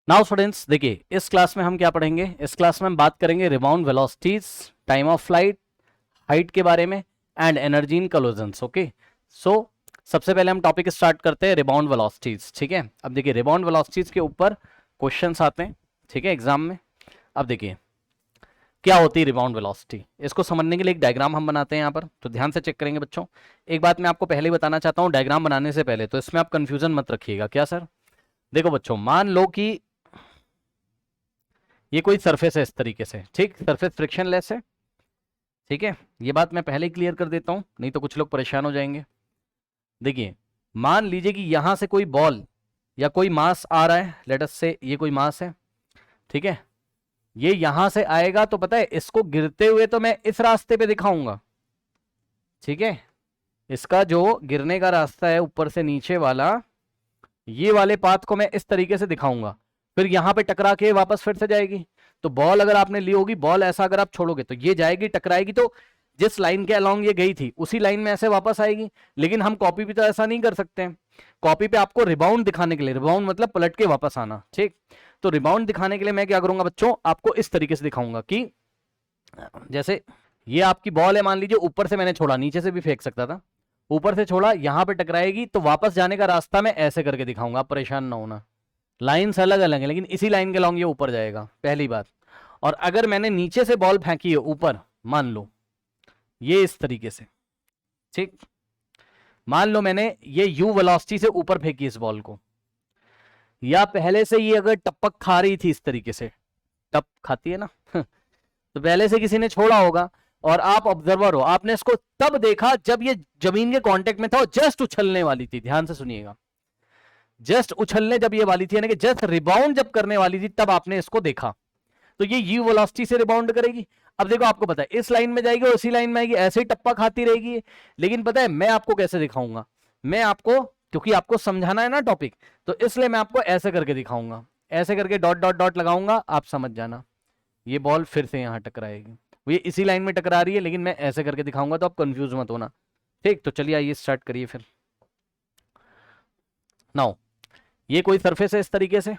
Now students देखिए, इस class में हम क्या पढ़ेंगे। इस क्लास में हम बात करेंगे rebound velocities, time of flight, height के बारे में and energy in collisions. Okay, so सबसे पहले हम टॉपिक स्टार्ट करते हैं रिबाउंड वेलोसिटीज। ठीक है, अब देखिए रिबाउंड वेलोसिटीज के ऊपर क्वेश्चंस आते हैं, ठीक है, एग्जाम में। अब देखिए क्या होती है रिबाउंड वेलोसिटी, इसको समझने के लिए एक डायग्राम हम बनाते हैं यहाँ पर, तो ध्यान से चेक करेंगे बच्चों। एक बात मैं आपको पहले ही बताना चाहता हूँ डायग्राम बनाने से पहले, तो इसमें आप कंफ्यूजन मत रखिएगा। क्या सर? देखो बच्चों, मान लो कि ये कोई सरफेस है इस तरीके से, ठीक, सरफेस फ्रिक्शनलेस है। ठीक है, ये बात मैं पहले ही क्लियर कर देता हूं, नहीं तो कुछ लोग परेशान हो जाएंगे। देखिए, मान लीजिए कि यहां से कोई बॉल या कोई मास आ रहा है, लेट अस से ये कोई मास है, ठीक है, ये यहां से आएगा तो पता है इसको गिरते हुए तो मैं इस रास्ते पे दिखाऊंगा। ठीक है, इसका जो गिरने का रास्ता है ऊपर से नीचे वाला, ये वाले पाथ को मैं इस तरीके से दिखाऊंगा, फिर यहां पे टकरा के वापस फिर से जाएगी। तो बॉल अगर आपने ली होगी, बॉल ऐसा अगर आप छोड़ोगे तो ये जाएगी, टकराएगी, तो जिस लाइन के अलोंग ये गई थी उसी लाइन में ऐसे वापस आएगी। लेकिन हम कॉपी पे तो ऐसा नहीं कर सकते हैं। कॉपी पे आपको रिबाउंड दिखाने के लिए, रिबाउंड मतलब पलट के वापस आना, ठीक, तो रिबाउंड दिखाने के लिए मैं क्या करूंगा बच्चों, आपको इस तरीके से दिखाऊंगा कि जैसे ये आपकी बॉल है, मान लीजिए ऊपर से मैंने छोड़ा, नीचे से भी फेंक सकता था, ऊपर से छोड़ा, यहां पे टकराएगी, तो वापस जाने का रास्ता मैं ऐसे करके दिखाऊंगा, आप परेशान ना होना। लाइन्स अलग अलग है लेकिन इसी लाइन के लॉन्ग ये ऊपर जाएगा, पहली बात। और अगर मैंने नीचे से बॉल फेंकी है ऊपर, मान लो ये इस तरीके से, ठीक, मान लो मैंने ये यू वेलोसिटी से ऊपर फेंकी इस बॉल को, या पहले से ये अगर टपक खा रही थी इस तरीके से, टप खाती है ना तो पहले से किसी ने छोड़ा होगा और आप ऑब्जर्वर हो, आपने इसको तब देखा जब ये जमीन के कांटेक्ट में था और जस्ट उछलने वाली थी। ध्यान से सुनिएगा, जस्ट उछलने जब ये वाली थी, यानी कि जस्ट रिबाउंड जब करने वाली थी, तब आपने इसको देखा, तो ये यू वेलोसिटी से रिबाउंड करेगी। अब देखो आपको पता है इस लाइन में जाएगी और इसी लाइन में आएगी, ऐसे ही टप्पा खाती रहेगी। लेकिन पता है मैं आपको कैसे दिखाऊंगा, मैं आपको, क्योंकि आपको समझाना है ना टॉपिक, तो इसलिए मैं आपको ऐसे करके दिखाऊंगा, ऐसे करके डॉट डॉट डॉट लगाऊंगा, आप समझ जाना। ये बॉल फिर से यहां टकराएगी, ये इसी लाइन में टकरा रही है, लेकिन मैं ऐसे करके दिखाऊंगा, तो आप कंफ्यूज मत होना। ठीक, तो चलिए आइए स्टार्ट करिए फिर। नाउ ये कोई सरफेस है इस तरीके से,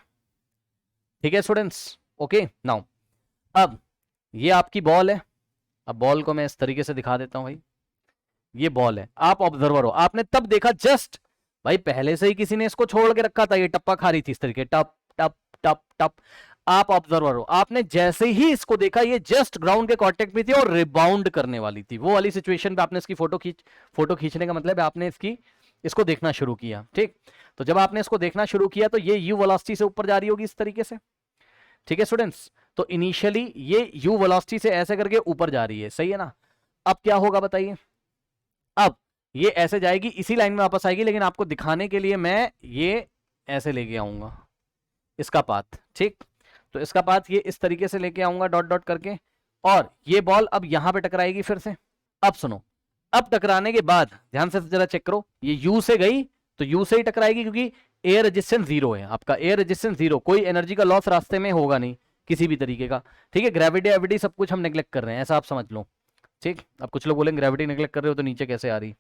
ठीक है स्टूडेंट्स, ओके। नाउ अब ये आपकी बॉल है, अब बॉल को मैं इस तरीके से दिखा देता हूं भाई, ये बॉल है, आप ऑब्जर्वर हो, आपने तब देखा जस्ट, भाई पहले से ही किसी ने इसको छोड़ के रखा था, ये टप्पा खा रही थी इस तरीके, टप टप टप टप, आप ऑब्जर्वर हो, आपने जैसे ही इसको देखा ये जस्ट ग्राउंड के कांटेक्ट में थी और रिबाउंड करने वाली थी, वो वाली सिचुएशन पे आपने इसकी फोटो खींचने का मतलब है आपने इसको देखना शुरू किया। ठीक, तो जब आपने इसको देखना शुरू किया तो ये यू वेलोसिटी से ऊपर जा रही होगी इस तरीके से, ठीक है स्टूडेंट्स, तो इनिशियली ये यू वेलोसिटी से ऐसे करके ऊपर जा रही है, सही है ना। अब क्या होगा बताइए, अब ये ऐसे जाएगी, इसी लाइन में वापस आएगी, लेकिन आपको दिखाने के लिए मैं ये ऐसे लेके आऊंगा इसका पाथ, ठीक, तो इसका पाथ ये इस तरीके से लेके आऊंगा डॉट डॉट करके, और ये बॉल अब यहां पे टकराएगी फिर से। अब सुनो, अब टकराने के बाद ध्यान से जरा चेक करो, ये यू से गई तो यू से ही टकराएगी, क्योंकि एयर रेजिस्टेंस जीरो है आपका, एयर रेजिस्टेंस जीरो, कोई एनर्जी का लॉस रास्ते में होगा नहीं किसी भी तरीके का। ठीक है, ग्रेविटी एविटी सब कुछ हम नेग्लेक्ट कर रहे हैं, ऐसा आप समझ लो। ठीक, अब कुछ लोग बोलेंगे ग्रेविटी नेग्लेक्ट कर रहे हो तो नीचे कैसे आ रही,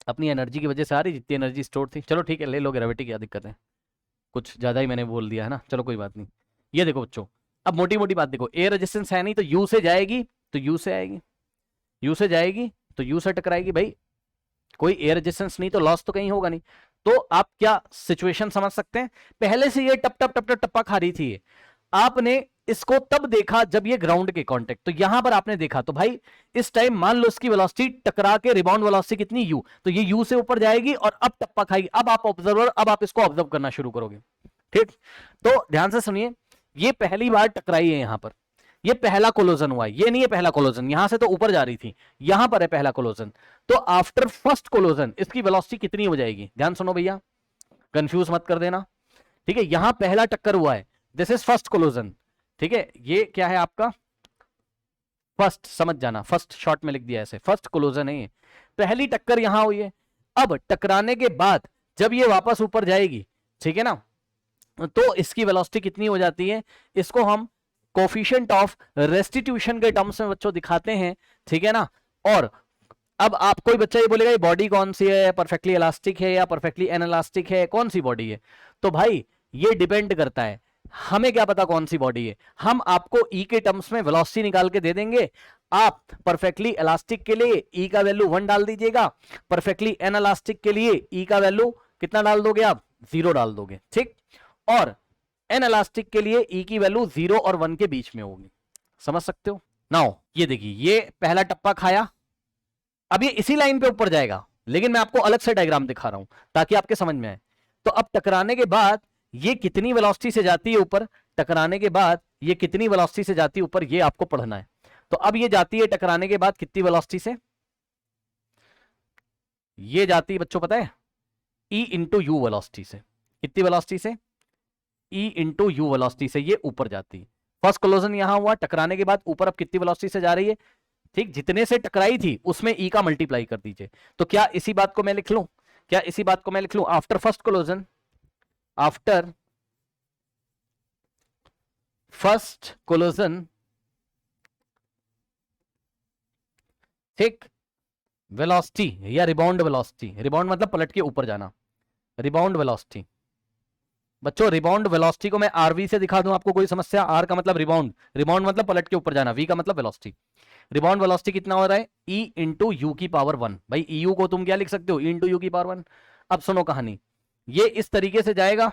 अपनी एनर्जी की वजह से आ रही, जितनी एनर्जी स्टोर थी। चलो ठीक है, ले लो ग्रेविटी, क्या दिक्कत है, कुछ ज्यादा ही मैंने बोल दिया है ना, चलो कोई बात नहीं। ये देखो बच्चों, अब मोटी मोटी बात देखो, एयर रेजिस्टेंस है नहीं तो यू से जाएगी, तो यू से आएगी, यू से जाएगी तो यू से टकराएगी, भाई कोई एयर रेजिस्टेंस नहीं तो लॉस तो कहीं होगा नहीं। तो आप क्या सिचुएशन समझ सकते हैं, पहले से ये टप टप टप टप टप्पा खा रही थी ये, आपने इसको तब देखा जब ये ग्राउंड के कांटेक्ट, तो यहां पर आपने देखा, तो भाई इस टाइम मान लो इसकी वेलोसिटी टकरा के रिबाउंड वेलोसिटी कितनी यू, तो ये यू से ऊपर जाएगी और अब टप्पा खाएगी। अब आप ऑब्जर्वर, अब आप इसको ऑब्जर्व करना शुरू करोगे। ठीक, तो ध्यान से सुनिए, ये पहली बार टकराई है यहां पर, ये पहला कोलोजन हुआ है, ये नहीं है पहला कोलोजन, यहां से तो ऊपर जा रही थी, यहां पर है पहला कोलोजन। तो आफ्टर फर्स्ट कोलोजन इसकी वेलोसिटी कितनी हो जाएगी, ध्यान सुनो भैया, कंफ्यूज मत कर देना। ठीक है, यहां पहला टक्कर हुआ है, दिस इज फर्स्ट कोलोजन, ठीक है, ये क्या है आपका फर्स्ट, समझ जाना, फर्स्ट शॉर्ट में लिख दिया ऐसे, फर्स्ट कोलोजन है ये, पहली टक्कर यहां हुई है। अब टकराने के बाद जब ये वापस ऊपर जाएगी, ठीक है ना, तो इसकी वेलोसिटी कितनी हो जाती है, इसको हम कोफिशिएंट ऑफ रेस्टिट्यूशन के टर्म्स में बच्चों दिखाते हैं, ठीक है ना। और अब आप, कोई बच्चा ये बोलेगा ये बॉडी कौन सी है, परफेक्टली इलास्टिक है या परफेक्टली एनइलास्टिक है, कौन सी बॉडी है, तो भाई ये डिपेंड करता है, हमें क्या पता कौन सी बॉडी है। हम आपको ई के टर्म्स में वेलोसिटी निकाल के दे देंगे, आप परफेक्टली इलास्टिक के लिए ई का वैल्यू 1 डाल दीजिएगा, परफेक्टली एनइलास्टिक के लिए ई का वैल्यू कितना डाल दोगे आप, 0 डाल दोगे, ठीक। और एनइलास्टिक के लिए ई की वैल्यू 0 और 1 के बीच में होगी, समझ सकते हो। नाउ ये देखिए, ये पहला टप्पा खाया, अब ये इसी लाइन पे ऊपर जाएगा, लेकिन मैं आपको अलग से डायग्राम दिखा रहा हूं ताकि आपके समझ में आए। तो अब टकराने के बाद ये कितनी वेलोसिटी से जाती है ऊपर, टकराने के बाद ये कितनी वेलोसिटी से जाती है ऊपर, ये आपको पढ़ना है। तो अब ये जाती है टकराने के बाद कितनी वेलोसिटी से, ये जाती है बच्चों पता है, ई इंटू यू वेलोसिटी से। कितनी वेलोसिटी से, ई इंटू यू वेलोसिटी से ये ऊपर जाती है। फर्स्ट कोलिजन यहां हुआ, टकराने के बाद ऊपर अब कितनी वेलोसिटी से जा रही है, ठीक, जितने से टकराई थी उसमें ई का मल्टीप्लाई कर दीजिए। तो क्या इसी बात को मैं लिख लूं, क्या इसी बात को मैं लिख लूं, after first collision, after first collision, ठीक, वेलोसिटी या रिबाउंड वेलोसिटी, रिबाउंड मतलब पलट के ऊपर जाना, रिबाउंड वेलोसिटी। बच्चों रिबाउंड वेलोसिटी को मैं आरवी से दिखा दूं आपको, कोई समस्या, आर का मतलब रिबाउंड, रिबाउंड मतलब पलट के ऊपर जाना, वी का मतलब वेलोसिटी। रिबाउंड वेलोसिटी कितना हो रहा है, ई इंटू यू की पावर 1। भाई ई यू को तुम क्या लिख सकते हो, ई इंटू यू की पावर 1। अब सुनो कहानी, ये इस तरीके से जाएगा,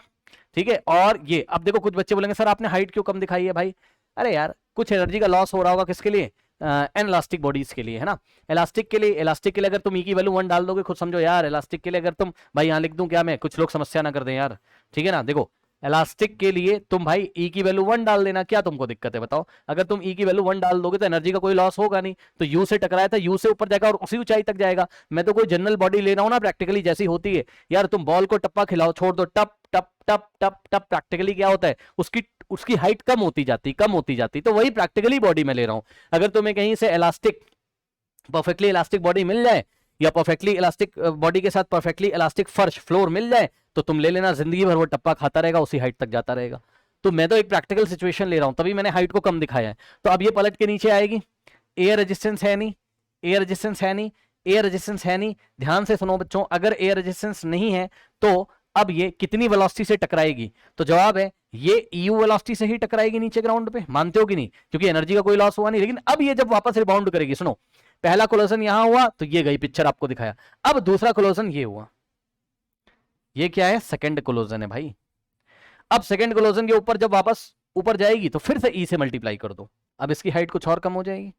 ठीक है। और ये अब देखो, कुछ बच्चे बोलेंगे सर आपने हाइट क्यों कम दिखाई है भाई, अरे यार कुछ एनर्जी का लॉस हो रहा होगा, किसके लिए, एनइलास्टिक बॉडीज के लिए, है ना। इलास्टिक के लिए, इलास्टिक के लिए अगर तुम ई की वैल्यू 1 डाल दोगे, खुद समझो यार, इलास्टिक के लिए अगर तुम, भाई यहां लिख दूं क्या मैं, कुछ लोग समस्या ना कर दें यार, ठीक है ना। देखो इलास्टिक के लिए तुम भाई ई की वैल्यू 1 डाल देना, क्या तुमको दिक्कत है बताओ। अगर तुम ई की वैल्यू 1 डाल दोगे तो एनर्जी का कोई लॉस होगा नहीं, तो यू से टकराया था, यू से ऊपर जाएगा और उसी ऊंचाई तक जाएगा। मैं तो कोई जनरल बॉडी ले रहा हूं ना, प्रैक्टिकली जैसी होती है यार, तुम बॉल को टप्पा खिलाओ, छोड़ दो, टप टप टप टप टप, प्रैक्टिकली क्या होता है, उसकी उसकी हाइट कम होती जाती, कम होती जाती। तो वही प्रैक्टिकली बॉडी में ले रहा हूं। अगर तुम्हें कहीं से इलास्टिक, परफेक्टली इलास्टिक बॉडी मिल जाए, या परफेक्टली इलास्टिक बॉडी के साथ परफेक्टली इलास्टिक फर्श फ्लोर मिल जाए, तो तुम ले लेना, जिंदगी भर वो टप्पा खाता रहेगा, उसी हाइट तक जाता रहेगा। तो मैं तो एक प्रैक्टिकल सिचुएशन ले रहा हूं, तभी मैंने हाइट को कम दिखाया है। तो अब ये पलट के नीचे आएगी, एयर रेजिस्टेंस है नहीं, एयर रेजिस्टेंस है नहीं, एयर रेजिस्टेंस है नहीं। ध्यान से सुनो बच्चों, अगर एयर रेजिस्टेंस नहीं है तो अब ये कितनी वेलोसिटी से टकराएगी, तो जवाब है ये ईयू वेलोसिटी से ही टकराएगी नीचे ग्राउंड पे। मानते हो कि नहीं, क्योंकि एनर्जी का कोई लॉस हुआ नहीं। लेकिन अब ये जब वापस रिबाउंड करेगी, सुनो, पहला कोलिजन यहां हुआ तो ये गई, पिक्चर आपको दिखाया। अब दूसरा कोलिजन ये हुआ, ये क्या है, सेकंड कोलिजन है भाई। अब सेकंड कोलिजन के ऊपर जब वापस ऊपर जाएगी तो फिर से ई से मल्टीप्लाई कर दो, अब इसकी हाइट कुछ और कम हो जाएगी,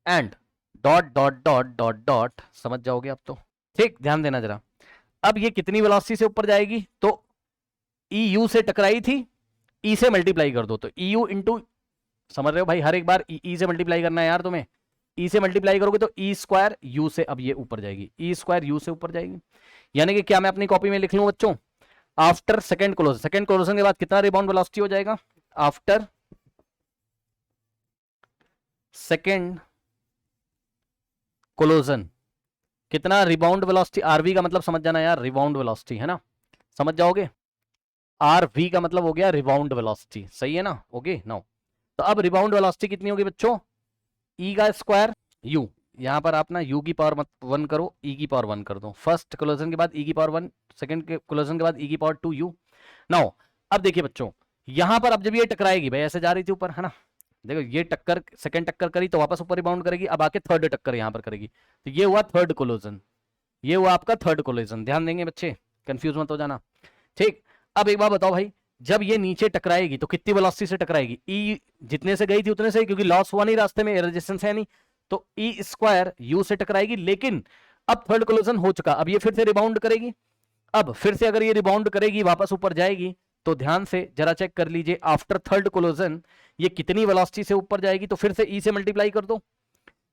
and dot dot dot dot dot, समझ जाओगे अब तो, ठीक। ध्यान देना जरा, अब ये कितनी वेलोसिटी से ऊपर जाएगी, तो ई यू से टकराई थी, ई से मल्टीप्लाई कर दो, तो ई यू इंटू, समझ रहे हो भाई, हर एक बार ई से मल्टीप्लाई करना है यार तुम्हें। ई से मल्टीप्लाई करोगे तो ई स्क्वायर यू से, अब ये ऊपर जाएगी, ई स्क्वायर यू से ऊपर जाएगी। यानी कि क्या मैं अपनी कॉपी में लिख लूं बच्चों, after second collision, second collision के बाद कितना रिबाउंड वेलोसिटी हो जाएगा, आफ्टर सेकंड कोलिजन कितना रिबाउंड वेलोसिटी, आरवी का मतलब समझ जाना यार, रिबाउंड वेलोसिटी है ना, समझ जाओगे। आरवी का मतलब हो गया रिबाउंड वेलोसिटी, सही है ना, ओके नाउ। तो अब रिबाउंड वेलोसिटी कितनी होगी बच्चों, ई का स्क्वायर यू, यहां पर आप ना यू की पावर मत 1 करो, ई की पावर 1 कर दो। फर्स्ट कोलिजन के बाद ई की पावर 1, सेकंड के कोलिजन के बाद ई की पावर 2 यू। नाउ अब देखिए बच्चों, यहां पर अब जब ये टकराएगी, भाई ऐसे जा रही थी ऊपर, है ना, देखो ये टक्कर, सेकंड टक्कर करी तो वापस ऊपर रिबाउंड करेगी, अब आके थर्ड टक्कर यहां पर करेगी, तो ये हुआ थर्ड कोलिजन, ये हुआ आपका थर्ड कोलिजन। ध्यान देंगे बच्चे, कंफ्यूज मत हो जाना, ठीक। अब एक बात बताओ भाई, जब ये नीचे टकराएगी तो कितनी वेलोसिटी से टकराएगी, ई जितने से गई थी उतने से, क्योंकि लॉस हुआ नहीं रास्ते में, रेजिस्टेंस है नहीं, तो ई स्क्वायर यू से टकराएगी। लेकिन अब थर्ड कोलिजन हो चुका, अब ये फिर से रिबाउंड करेगी। अब फिर से अगर ये रिबाउंड करेगी, वापस ऊपर जाएगी, तो ध्यान से जरा चेक कर लीजिए, आफ्टर थर्ड कोलिजन ये कितनी वेलोसिटी से ऊपर जाएगी, तो फिर से ई से मल्टीप्लाई कर दो,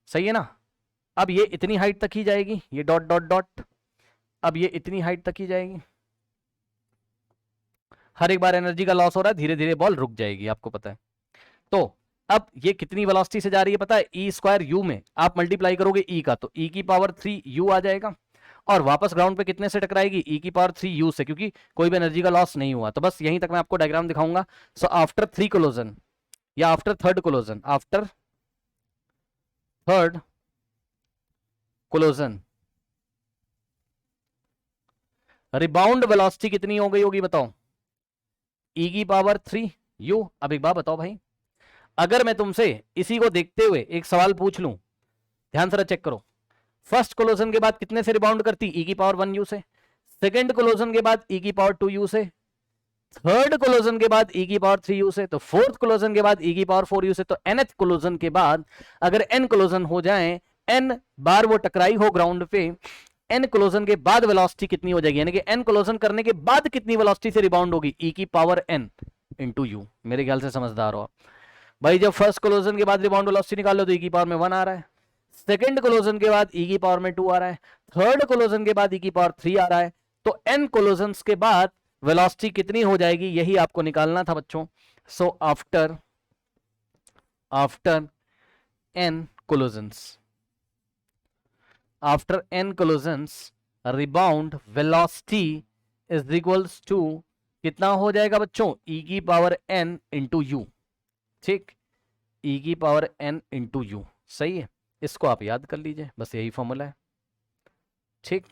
सही है ना। अब ये इतनी हाइट तक ही जाएगी, ये डॉट डॉट डॉट, अब ये इतनी हाइट तक ही जाएगी। हर एक बार एनर्जी का लॉस हो रहा है, धीरे धीरे बॉल रुक जाएगी, आपको पता है। तो अब ये कितनी वेलोसिटी से जा रही है पता है, ई स्क्वायर यू में आप मल्टीप्लाई करोगे ई का, तो ई की पावर 3 यू आ जाएगा, और वापस ग्राउंड पे कितने से टकराएगी, ई की पावर 3 यू से, क्योंकि कोई भी एनर्जी का लॉस नहीं हुआ। तो बस यहीं तक मैं आपको डायग्राम दिखाऊंगा। सो आफ्टर 3 कोलिजन या after third collision, after third collision rebound velocity कितनी हो गई होगी बताओ, ई की पावर 3 यू। अब एक बात बताओ भाई, अगर मैं तुमसे इसी को देखते हुए एक सवाल पूछ लूं, ध्यान से चेक करो, फर्स्ट कोलोजन के बाद कितने से रिबाउंड करती, ई की पावर 1 यू से, सेकंड कोलोजन के बाद ई की पावर 2 यू से, थर्ड कोलोजन के बाद ई की पावर 3 यू से, तो फोर्थ कोलोजन के बाद ई की पावर 4 यू से, तो nth कोलोजन के बाद अगर n कोलोजन हो जाए, n बार वो टकराई हो ग्राउंड पे, n कोलोजन के बाद वेलोसिटी कितनी हो जाएगी, यानी कि n कोलोजन करने के बाद कितनी वेलोसिटी से रिबाउंड होगी, ई की पावर n इंटू यू। मेरे ख्याल से समझदार हो आप भाई। जब फर्स्ट कोलोजन के बाद रिबाउंड वेलोसिटी निकालो तो ई की पावर में 1 आ रहा है, सेकंड कोलोजन के बाद ई की पावर में 2 आ रहा है, थर्ड कोलोजन के बाद ई की पावर 3 आ रहा है, तो n कोलोजन्स के बाद वेलोसिटी कितनी हो जाएगी, यही आपको निकालना था बच्चों। So after n collisions, after n collisions rebound velocity is equals to कितना हो जाएगा बच्चों, ई की पावर n इंटू यू। ठीक, ई की पावर n इंटू यू, सही है। इसको आप याद कर लीजिए, बस यही फॉर्मूला है। ठीक,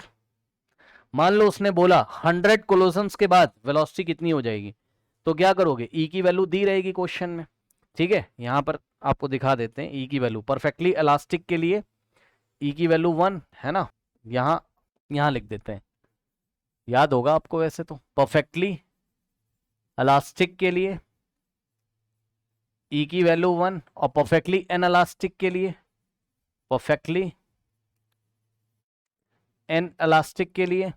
मान लो उसने बोला 100 कोलोजन्स के बाद वेलोसिटी कितनी हो जाएगी, तो क्या करोगे, ई की वैल्यू दी रहेगी क्वेश्चन में। ठीक है, यहां पर आपको दिखा देते हैं ई की वैल्यू। परफेक्टली इलास्टिक के लिए ई की वैल्यू 1 है ना, यहां लिख देते हैं, याद होगा आपको वैसे तो। परफेक्टली इलास्टिक के लिए ई की वैल्यू 1, और परफेक्टली इनइलास्टिक के लिए, परफेक्टली इनइलास्टिक के लिए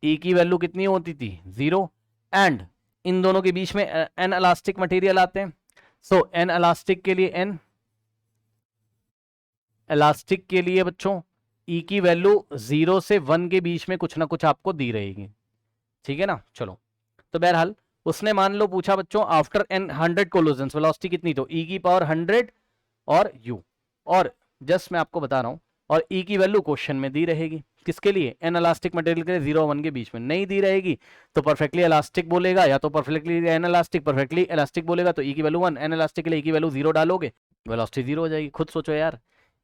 ई की वैल्यू कितनी होती थी, 0। एंड इन दोनों के बीच में इनइलास्टिक मटेरियल आते हैं, सो इनइलास्टिक के लिए n, इलास्टिक के लिए बच्चों ई की वैल्यू 0 से 1 के बीच में कुछ ना कुछ आपको दी रहेगी। ठीक है ना, चलो। तो बहरहाल उसने मान लो पूछा बच्चों आफ्टर n 100 कोलोजन्स वेलोसिटी कितनी, तो ई की पावर 100 और u, और जस्ट मैं आपको बता रहा हूं, और ई की वैल्यू क्वेश्चन में दी रहेगी। किसके लिए, एन इलास्टिक मटेरियल के लिए 0 1 के बीच में नहीं दी रहेगी, तो परफेक्टली इलास्टिक बोलेगा, या तो perfectly N elastic, perfectly elastic बोलेगा तो ई की वैल्यू 1, एन इलास्टिक के लिए ई की वैल्यू 0 डालोगे, वेलोसिटी 0 हो जाएगी। खुद सोचो यार,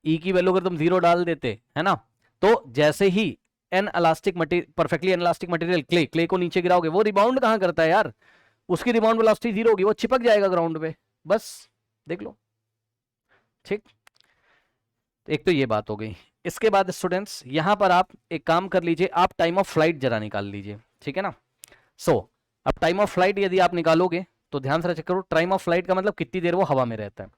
ई की वैल्यू अगर तुम 0 डाल देते है ना, तो जैसे ही inelastic material, perfectly inelastic material clay को नीचे गिराओगे, वो रिबाउंड कहां करता है यार, उसकी रिबाउंड वेलोसिटी 0 होगी, वो चिपक जाएगा ग्राउंड पे, बस देख लो। ठीक, एक तो ये बात हो गई। इसके बाद स्टूडेंट्स यहां पर आप एक काम कर लीजिए, आप टाइम ऑफ फ्लाइट जरा निकाल लीजिए। ठीक है ना, सो अब टाइम ऑफ फ्लाइट यदि आप निकालोगे तो ध्यान से चेक करो, टाइम ऑफ फ्लाइट का मतलब कितनी देर वो हवा में रहता है।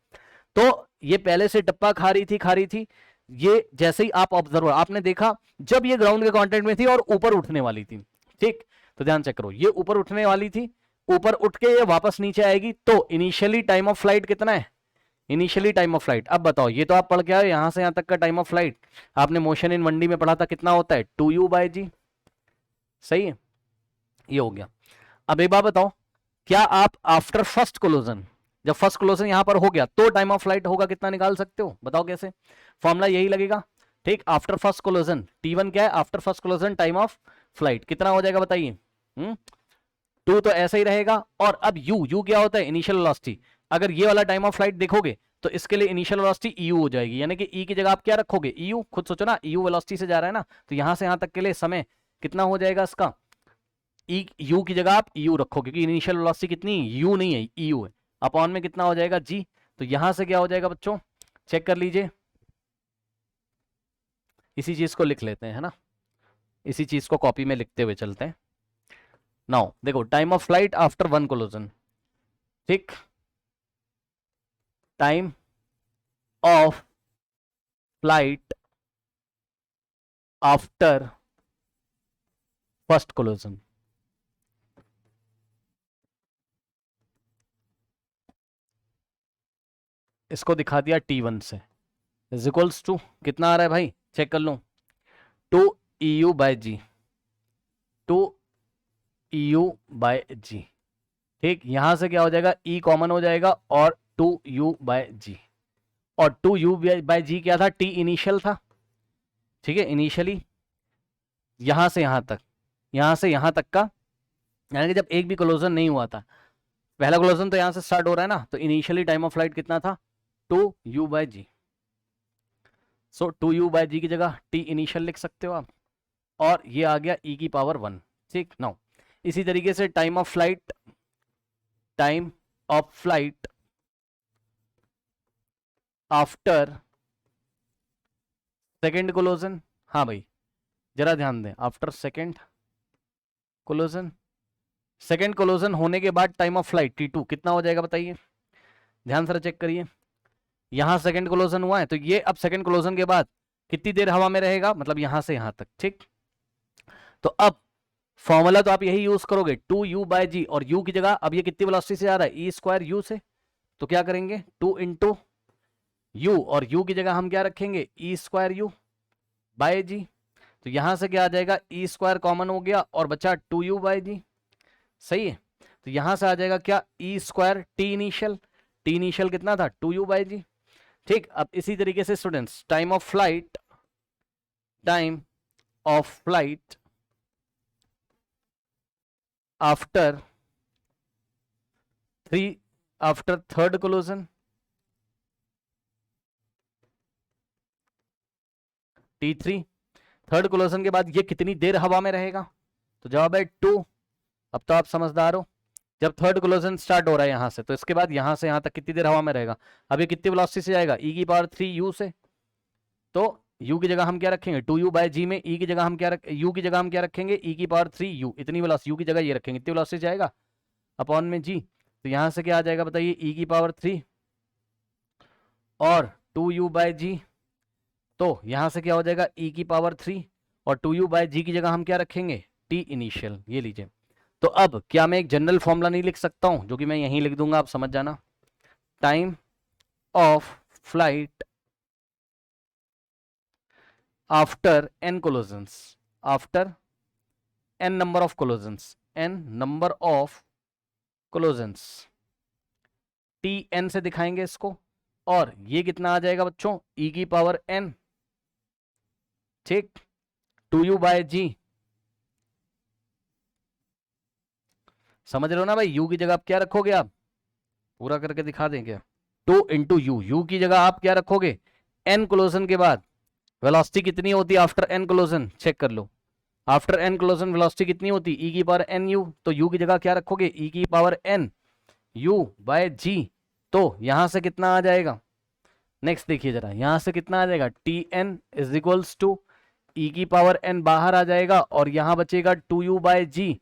तो ये पहले से टप्पा खा रही थी, ये जैसे ही आप ऑब्जर्वर आपने देखा जब ये ग्राउंड के कांटेक्ट में थी और ऊपर उठने वाली थी। ठीक, तो ध्यान चेक करो, ये ऊपर उठने वाली थी, ऊपर उठ के ये वापस नीचे आएगी, तो इनिशियली टाइम ऑफ फ्लाइट कितना है, इनिशियली टाइम ऑफ फ्लाइट। अब बताओ, ये तो आप पढ़ के आए, यहां से यहां तक का टाइम ऑफ फ्लाइट आपने मोशन इन 1D में पढ़ा था, कितना होता है 2u/g, सही है, ये हो गया। अब एक बात बताओ, क्या आप आफ्टर फर्स्ट कोलोजन, जब फर्स्ट कोलोजन यहां पर हो गया तो टाइम ऑफ फ्लाइट होगा कितना निकाल सकते हो, बताओ कैसे, फॉर्मूला यही लगेगा। ठीक, आफ्टर फर्स्ट कोलोजन t1 क्या है, after first कोलोजन time of flight कितना हो जाएगा बताइए, 2 तो ऐसा ही रहेगा। और अब u क्या होता है, इनिशियल वेलोसिटी। अगर ये वाला टाइम ऑफ फ्लाइट देखोगे तो इसके लिए इनिशियल वेलोसिटी EU हो जाएगी, यानी कि E की जगह आप क्या रखोगे, EU, खुद सोचो ना, EU वेलोसिटी से जा रहा है ना, तो यहां से यहां तक के लिए समय कितना हो जाएगा इसका, U की जगह आप EU रखो, क्योंकि इनिशियल वेलोसिटी कितनी, U नहीं है, EU है, अपॉन में कितना हो जाएगा G। तो यहां से क्या हो जाएगा बच्चों, चेक कर लीजिए, इसी चीज को लिख लेते हैं, है ना, इसी चीज को कॉपी में लिखते हुए चलते हैं। नाउ देखो, time of flight after 1 collision, ठीक, time of flight after first collision, इसको दिखा दिया T1 से, इज इक्वल्स टू कितना आ रहा है भाई, चेक कर लो, 2EU/g, 2EU/g। ठीक, यहां से क्या हो जाएगा, E कॉमन हो जाएगा और 2U/g, और 2U/g क्या था, T इनिशियल था। ठीक है, इनिशियली यहां से यहां तक, यहां से यहां तक का, यानी कि जब एक भी कोलोजन नहीं हुआ था, पहला कोलोजन तो यहां से स्टार्ट हो रहा है ना, तो इनिशियली टाइम ऑफ फ्लाइट कितना था, 2U/g। सो 2U/g की जगह T इनिशियल लिख सकते हो आप, और ये आ गया E की पावर 1। ठीक, नाउ इसी तरीके से time of flight after second कोलोजन। हाँ भाई जरा ध्यान दें, आफ्टर सेकेंड कोलोजन होने के बाद टाइम ऑफ फ्लाइट T2 कितना हो जाएगा बताइए, ध्यान से चेक करिए। यहां सेकेंड कोलोजन हुआ है तो ये अब सेकेंड कोलोजन के बाद कितनी देर हवा में रहेगा, मतलब यहां से यहां तक, ठीक। तो अब फॉर्मूला तो आप यही यूज करोगे 2u/g, और u की जगह अब ये कितनी वेलोसिटी से आ रहा है, e² u से, तो क्या करेंगे 2 × u, और u की जगह हम क्या रखेंगे e² u/g। तो यहां से क्या आ जाएगा, e² कॉमन हो गया और बचा 2u/g, सही है। तो यहां से आ जाएगा क्या e² t इनिशियल कितना था 2u/g, ठीक। अब इसी तरीके से students time of flight after third कोलोजन T3, third कोलोजन के बाद ये कितनी देर हवा में रहेगा, तो जवाब है 2। अब तो आप समझदार हो, जब थर्ड कोलोजन स्टार्ट हो रहा है यहां से, तो इसके बाद यहां से यहां तक कितनी देर हवा में रहेगा, अब ये कितनी वेलोसिटी से जाएगा e⁻³ से, तो u की जगह हम क्या रखेंगे 2u/g में u की जगह हम क्या रखेंगे e⁻³ इतनी वेलोसिटी, u की जगह ये रखेंगे, इतनी वेलोसिटी जाएगा अपॉन में g। तो यहां से क्या आ जाएगा बताइए e⁻³ और 2u/g, तो यहां से क्या हो जाएगा e⁻³ और 2u/g की जगह हम क्या रखेंगे t इनिशियल, ये लीजिए। तो अब क्या मैं एक जनरल फॉर्मूला नहीं लिख सकता हूं, जो कि मैं यहीं लिख दूंगा, आप समझ जाना। Time of flight after n collisions, after n number of collisions, Tn से दिखाएंगे इसको, और ये कितना आ जाएगा बच्चों e⁻n, ठीक, 2u/g। समझ रहे हो ना भाई, u की जगह आप क्या रखोगे, आप पूरा करके दिखा दें क्या, 2 × u की जगह आप क्या रखोगे n कोलोजन के बाद वेलोसिटी कितनी होती है आफ्टर n कोलोजन, चेक कर लो, आफ्टर n कोलोजन वेलोसिटी कितनी होती e⁻nu, तो u की जगह क्या रखोगे e⁻n u/g। तो यहां से कितना आ जाएगा, नेक्स्ट देखिए जरा, यहां से कितना आ जाएगा Tn = e⁻n बाहर आ जाएगा और यहां बचेगा 2u/g।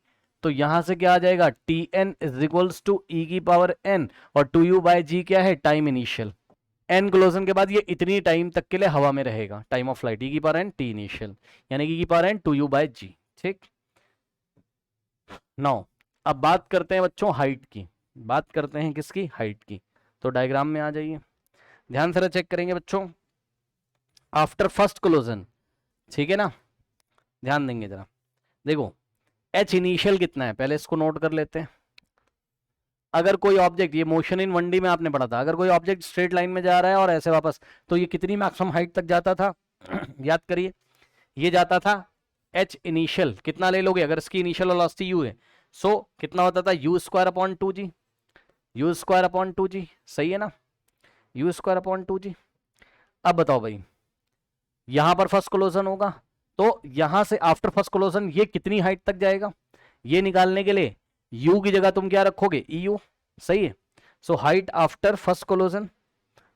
तो यहां से क्या आ जाएगा Tn = e⁻n और 2u/g क्या है टाइम इनिशियल, n क्लोजन के बाद ये इतनी टाइम तक के लिए हवा में रहेगा, time of flight e⁻n t initial यानी कि e⁻n 2u/g, ठीक। नाउ अब बात करते हैं बच्चों हाइट की, बात करते हैं किसकी, हाइट की। तो डायग्राम में आ जाइए, ध्यान से चेक करेंगे बच्चों, आफ्टर फर्स्ट कोलोजन, ठीक है ना, ध्यान देंगे जरा, देखो h इनिशियल कितना है पहले इसको नोट कर लेते हैं। अगर कोई ऑब्जेक्ट, ये मोशन इन 1D में आपने पढ़ा था, अगर कोई ऑब्जेक्ट स्ट्रेट लाइन में जा रहा है और ऐसे वापस, तो ये कितनी मैक्सिमम हाइट तक जाता था याद करिए, ये जाता था h इनिशियल कितना ले लोगे, अगर इसकी इनिशियल वेलोसिटी u है, सो कितना होता था u²/2g, u²/2g, सही है ना, u²/2g। अब बताओ भाई, यहां पर फर्स्ट कोलोजन होगा, तो यहां से आफ्टर फर्स्ट कोलोजन ये कितनी हाइट तक जाएगा, ये निकालने के लिए u की जगह तुम क्या रखोगे eu, सही है। सो हाइट आफ्टर फर्स्ट कोलोजन,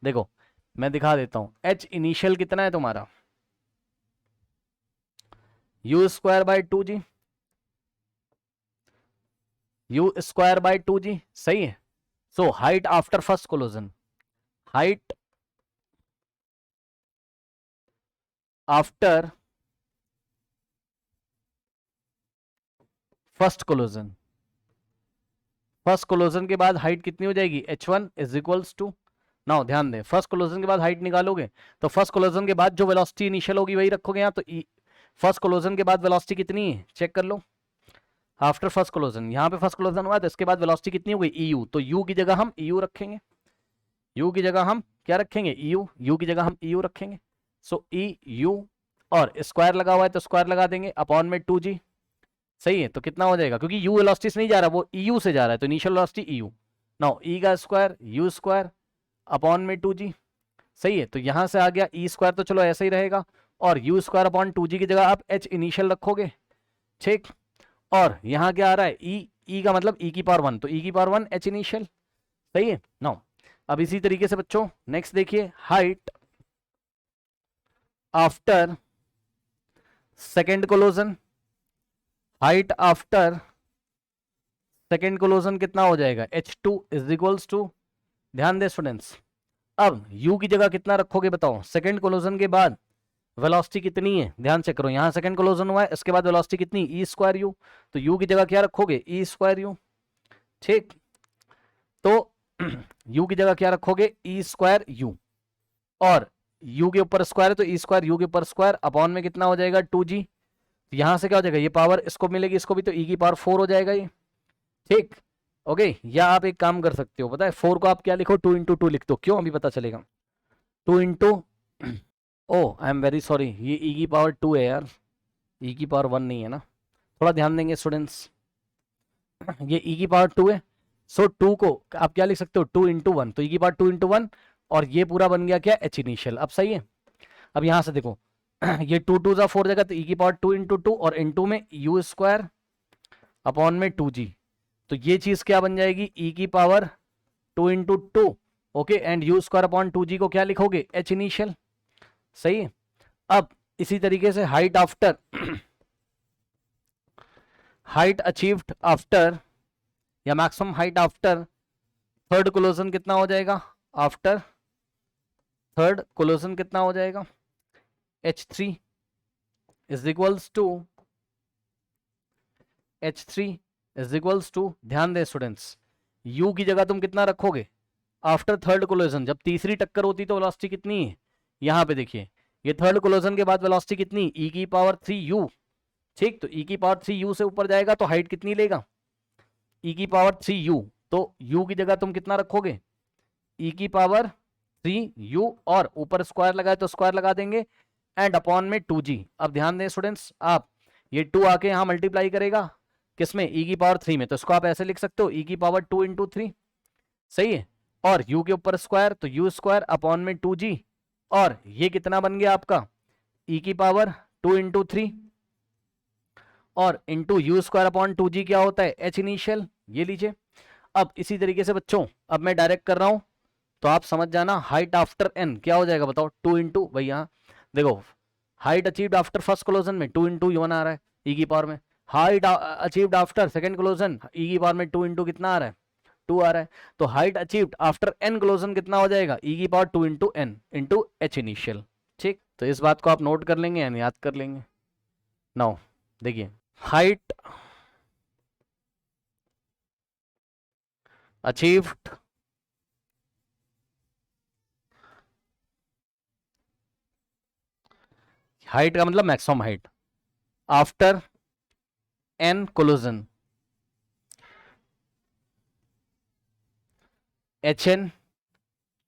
देखो मैं दिखा देता हूं, h इनिशियल कितना है तुम्हारा u²/2g, u²/2g, सही है। So height after first कोलोजन, height after first कोलोजन, first कोलोजन के बाद हाइट कितनी हो जाएगी h1 = नाउ ध्यान दें, फर्स्ट कोलोजन के बाद हाइट निकालोगे तो फर्स्ट कोलोजन के बाद जो वेलोसिटी इनिशियल होगी वही रखोगे यहाँ, तो फर्स्ट कोलोजन के बाद वेलोसिटी कितनी है चेक कर लो, आफ्टर फर्स्ट कोलोजन, यहाँ पे फर्स्ट कोलोजन हुआ तो इसके बाद वेलोसिटी कितनी हो गई eu, तो u की जगह हम eu रखेंगे, u की जगह हम क्या रखेंगे u की जगह हम eu रखेंगे। सो eu और स्क्वायर लगा हुआ है तो स्क्वायर लगा देंगे अपॉन में 2g, सही है। तो कितना हो जाएगा, क्योंकि u वेलोसिटी से नहीं जा रहा, वो eu से जा रहा है, तो initial velocity eu, now e का स्क्वायर u² अपॉन में 2g, सही है। तो यहां से आ गया e² तो चलो ऐसा ही रहेगा, और u² अपॉन 2g की जगह आप h इनिशियल रखोगे, ठीक। और यहाँ क्या आ रहा है ई का मतलब ई की पावर 1, तो ई की पावर 1 एच इनिशियल, सही है नाउ। अब इसी तरीके से बच्चों नेक्स्ट देखिए, height after second कोलोजन, height after second कोलोजन कितना हो जाएगा, H2 इज इक्वल्स टू, ध्यान दे स्टूडेंट्स, अब U की जगह कितना रखोगे बताओ, सेकेंड कोलोजन के बाद वेलोसिटी कितनी है, ध्यान से करो, यहाँ सेकंड कोलोजन हुआ है, इसके बाद वेलोसिटी कितनी, ई स्क्वायर यू, तो यू की जगह क्या रखोगे, ई स्क्वायर यू, ठीक, तो यू की जगह क्या रखोगे, ई स्क्वायर यू, और यू के ऊपर स्क्वायर है तो ई स्क्वायर यू के ऊपर स्क्वायर अपॉन में कितना हो जाएगा 2g, यहां से क्या हो जाएगा, ये पावर इसको मिलेगी इसको भी, तो ई की पावर 4 हो जाएगा ये, ठीक, ओके। या आप एक काम कर सकते हो, पता है 4 को आप क्या लिखो, 2 इंटू 2 लिख दो, क्यों अभी पता चलेगा, 2 into, oh I am very sorry, ये ई की पावर 2 है यार, ई की पावर 1 नहीं है ना, थोड़ा ध्यान देंगे स्टूडेंट्स, ये ई की पावर 2 है, सो 2 को आप क्या लिख सकते हो, 2 इंटू 1, तो ई की पावर 2 इंटू 1, और ये पूरा बन गया क्या, एच इनिशियल, अब सही है। अब यहां से देखो ये 2 2 जा 4 जगह, तो ई की पावर 2 इंटू 2, और इंटू में यू स्क्वायर अपॉन में 2g, तो ये चीज क्या बन जाएगी, ई की power 2 into 2, okay, and you square upon 2g को क्या लिखोगे, एच इनिशियल, सही है। अब इसी तरीके से height after height achieved after, या maximum height after third collision कितना हो जाएगा, आफ्टर थर्ड कोलोजन कितना हो जाएगा, H3 is equals to H3 is equals to, ध्यान दे स्टूडेंट्स, U की जगह तुम कितना रखोगे, आफ्टर थर्ड कोलोजन, जब तीसरी टक्कर होती तो वेलोसिटी कितनी है, यहां पे देखिए ये थर्ड कोलोजन के बाद वेलोसिटी कितनी, e की पावर 3u, ठीक, तो e की पावर 3u से ऊपर जाएगा तो हाइट कितनी लेगा, e की पावर 3u, तो u की जगह तुम कितना रखोगे, e की पावर 3u, और ऊपर स्क्वायर लगाए तो स्क्वायर लगा देंगे, एंड अपॉन में 2g। अब ध्यान दें स्टूडेंट्स, आप ये 2 आके यहां मल्टीप्लाई करेगा किसमें, e की पावर 3 में, तो इसको आप ऐसे लिख सकते हो, e की पावर 2 इंटू 3, सही है, और u के ऊपर स्क्वायर तो u स्क्वायर अपॉन में 2g, और ये कितना बन गया आपका, e की पावर 2 इंटू 3, और into you square upon 2g क्या होता है, एच इनिशियल, ये लीजिए। अब इसी तरीके से बच्चों अब मैं डायरेक्ट कर रहा हूं, तो आप समझ जाना, हाइट आफ्टर n क्या हो जाएगा बताओ, 2 इंटू, भाई यहाँ देखो, हाइट अचीव्ड आफ्टर फर्स्ट कोलोजन में 2 इंटू यू आ रहा है ई की पावर में, height achieved after second collision e की पावर में 2 इंटू कितना आ रहा है, 2 आ रहा है, तो height achieved after n collision कितना हो जाएगा, ई की power 2 into n into h initial, ठीक, तो इस बात को आप नोट कर लेंगे यानी याद कर लेंगे। नाउ देखिए, हाइट अचीव्ड हाइट का मतलब maximum height after n collision, hn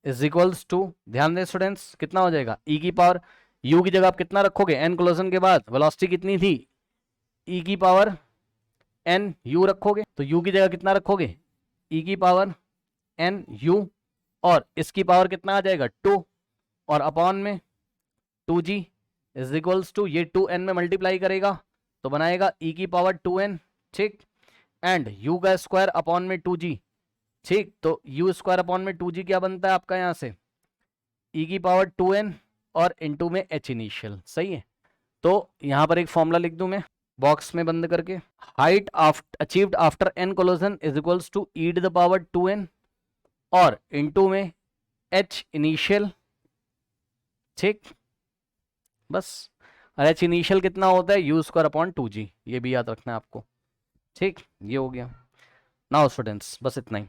is equals to, ध्यान दें स्टूडेंट्स कितना हो जाएगा, e की पावर, u की जगह आप कितना रखोगे, n कोलोजन के बाद वेलोसिटी कितनी थी, e की पावर n u रखोगे, तो u की जगह कितना रखोगे, e की पावर n u, और इसकी पावर कितना आ जाएगा 2, और अपॉन में 2g इज इक्वल्स टू, ये 2n में मल्टीप्लाई करेगा तो बनाएगा e की पावर 2n, ठीक, एंड u का स्क्वायर अपॉन में 2g, ठीक, तो u स्क्वायर अपॉन में 2g क्या बनता है आपका यहाँ से, e की पावर 2n और इनटू में h इनिशियल, सही है। तो यहाँ पर एक फॉर्मूला लिख दूं मैं बॉक्स में बंद करके, height achieved after n collision is equals to e to the power 2n और इनटू में h इनिशियल, ठीक, बस, और h इनिशियल कितना होता है, u स्क्वायर अपॉन 2g, ये भी याद रखना है आपको, ठीक, ये हो गया। नाउ स्टूडेंट्स बस इतना ही।